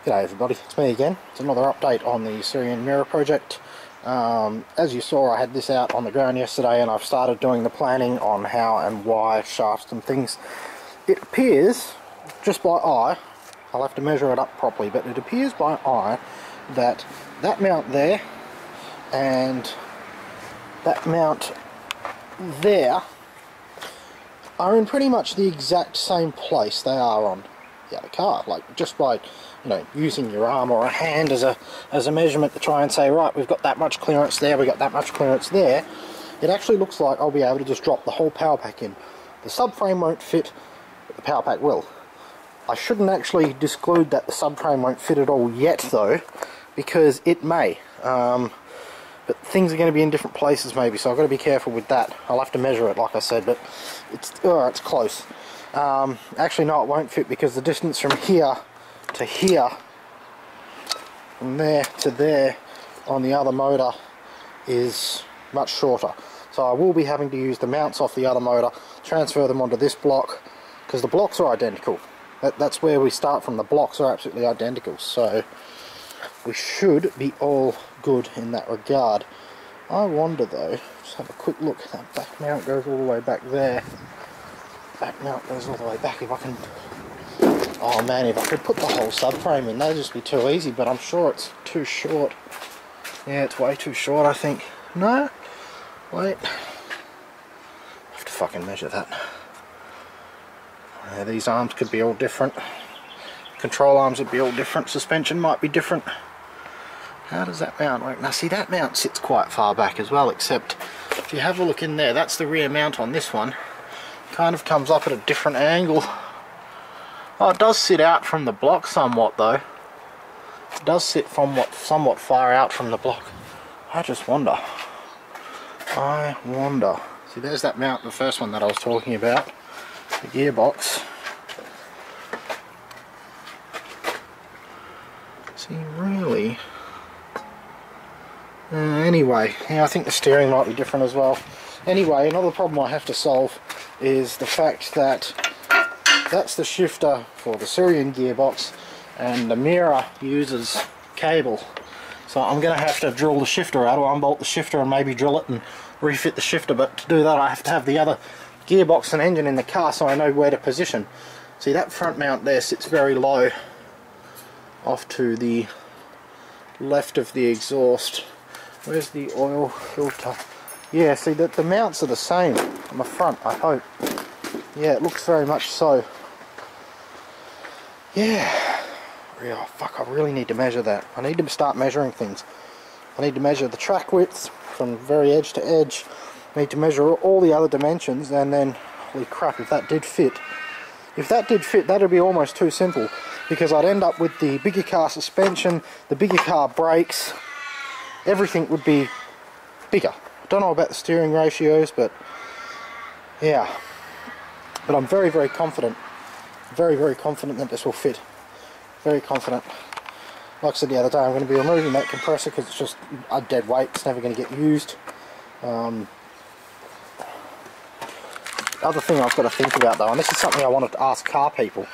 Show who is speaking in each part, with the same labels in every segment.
Speaker 1: G'day everybody, it's me again. It's another update on the Sirion Mira project. As you saw, I had this out on the ground yesterday and I've started doing the planning on how and why shafts and things. It appears, just by eye, I'll have to measure it up properly, but it appears by eye that that mount there and that mount there are in pretty much the exact same place they are on the other car. Like, just by, you know, using your arm or a hand as a measurement to try and say, right, we've got that much clearance there, we've got that much clearance there, it actually looks like I'll be able to just drop the whole power pack in. The subframe won't fit, but the power pack will. I shouldn't actually disclude that the subframe won't fit at all yet though, because it may. But things are going to be in different places maybe, so I've got to be careful with that. I'll have to measure it, like I said, but it's close. Actually no, it won't fit because the distance from here to here, from there to there on the other motor is much shorter. So I will be having to use the mounts off the other motor, transfer them onto this block, because the blocks are identical. That's where we start from. The blocks are absolutely identical, so we should be all good in that regard. I wonder though, just have a quick look, that back mount goes all the way back there. Back mount goes all the way back. If I can, oh man, if I could put the whole subframe in, that'd just be too easy, but I'm sure it's too short. Yeah, it's way too short, I think. No? Wait. I have to fucking measure that. Yeah, these arms could be all different. Control arms would be all different. Suspension might be different. How does that mount work? Now see, that mount sits quite far back as well, except if you have a look in there, that's the rear mount on this one. Kind of comes up at a different angle. Oh, it does sit out from the block somewhat though. It does sit somewhat far out from the block. I just wonder. I wonder. See, there's that mount, the first one that I was talking about. The gearbox. See, really... anyway, yeah, I think the steering might be different as well. Anyway, another problem I have to solve is the fact that that's the shifter for the Sirion gearbox and the Mira uses cable. So I'm going to have to drill the shifter out, or unbolt the shifter and maybe drill it and refit the shifter, but to do that I have to have the other gearbox and engine in the car so I know where to position. See, that front mount there sits very low off to the left of the exhaust. Where's the oil filter? Yeah, see, that the mounts are the same on the front, I hope. Yeah, it looks very much so. Yeah. Oh, fuck, I really need to measure that. I need to start measuring things. I need to measure the track width from very edge to edge. I need to measure all the other dimensions, and then, holy crap, if that did fit, that'd be almost too simple, because I'd end up with the bigger car suspension, the bigger car brakes, everything would be bigger. Don't know about the steering ratios, but yeah. But I'm very, very confident. Very, very confident that this will fit. Very confident. Like I said the other day, I'm going to be removing that compressor because it's just a dead weight. It's never going to get used. Other thing I've got to think about though, and this is something I wanted to ask car people,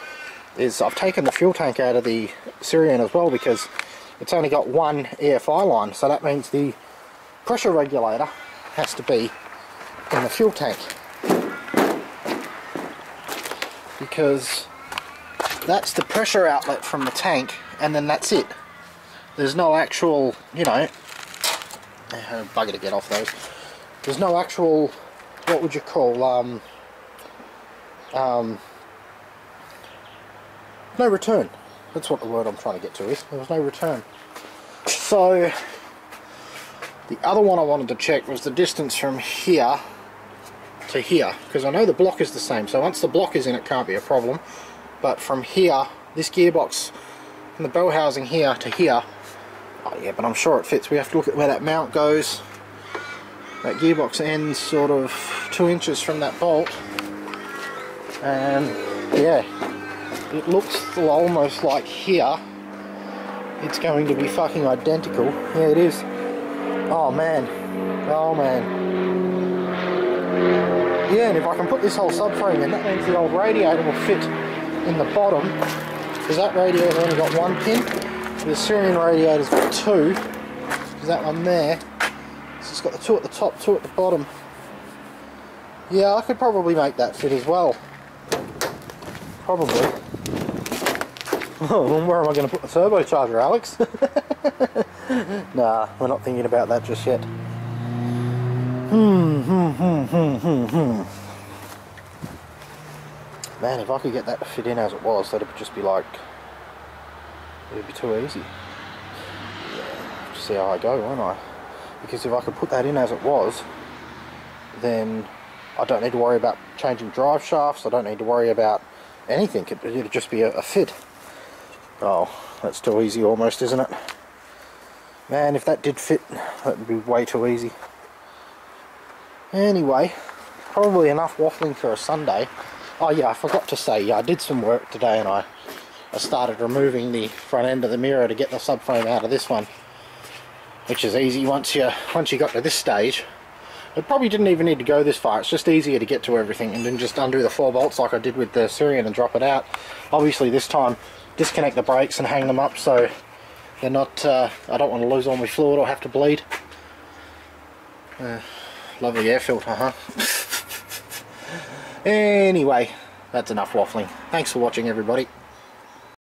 Speaker 1: is I've taken the fuel tank out of the Sirion as well because it's only got one EFI line, so that means the pressure regulator has to be in the fuel tank, because that's the pressure outlet from the tank, and then that's it. There's no actual, you know, bugger to get off those. There's no actual, what would you call, no return. That's what the word I'm trying to get to is. There was no return. So the other one I wanted to check was the distance from here to here, because I know the block is the same, so once the block is in it can't be a problem, but from here, this gearbox, from the bell housing here to here, oh yeah, but I'm sure it fits. We have to look at where that mount goes. That gearbox ends sort of 2 inches from that bolt, and yeah, it looks almost like here it's going to be fucking identical. Yeah, it is. Oh man, oh man. Yeah, and if I can put this whole subframe in, that means the old radiator will fit in the bottom because that radio's only got one pin. The Sirion radiator's got two. There's that one there. So it's got the two at the top, two at the bottom. Yeah, I could probably make that fit as well. Probably. Oh, where am I going to put the turbocharger, Alex? Nah, we're not thinking about that just yet. Man, if I could get that to fit in as it was, that'd just be like, it'd be too easy. Yeah, see how I go, won't I? Because if I could put that in as it was, then I don't need to worry about changing drive shafts, I don't need to worry about anything, it'd just be a fit. Oh, that's too easy almost, isn't it? Man, if that did fit, that would be way too easy. Anyway, probably enough waffling for a Sunday. Oh yeah, I forgot to say, I did some work today and I started removing the front end of the Mira to get the subframe out of this one. Which is easy once you got to this stage. It probably didn't even need to go this far, it's just easier to get to everything and then just undo the 4 bolts like I did with the Sirion and drop it out. Obviously this time, disconnect the brakes and hang them up so they're not, I don't want to lose all my fluid or have to bleed. Lovely air filter, huh? Anyway, that's enough waffling. Thanks for watching, everybody.